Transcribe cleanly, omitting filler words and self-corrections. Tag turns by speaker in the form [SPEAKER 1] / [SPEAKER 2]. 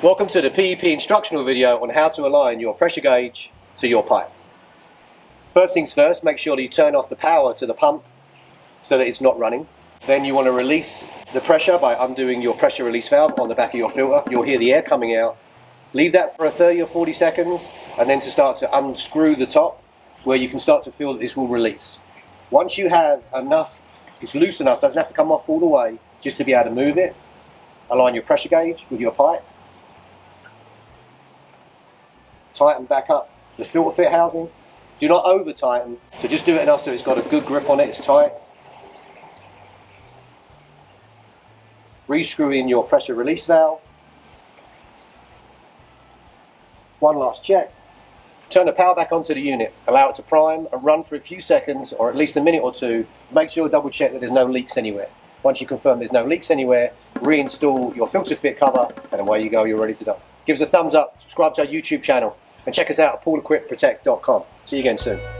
[SPEAKER 1] Welcome to the PEP instructional video on how to align your pressure gauge to your pipe. First things first, make sure that you turn off the power to the pump so that it's not running. Then you want to release the pressure by undoing your pressure release valve on the back of your filter. You'll hear the air coming out. Leave that for 30 or 40 seconds and then to start to unscrew the top where you can start to feel that this will release. Once you have enough, it's loose enough, doesn't have to come off all the way, just to be able to move it. Align your pressure gauge with your pipe. Tighten back up the filter fit housing. Do not over tighten, so just do it enough so it's got a good grip on it, it's tight. Re-screw in your pressure release valve. One last check. Turn the power back onto the unit. Allow it to prime and run for a few seconds or at least a minute or two. Make sure double check that there's no leaks anywhere. Once you confirm there's no leaks anywhere, reinstall your filter fit cover and away you go, you're ready to go. Give us a thumbs up, subscribe to our YouTube channel and check us out at poolequipprotect.com. See you again soon.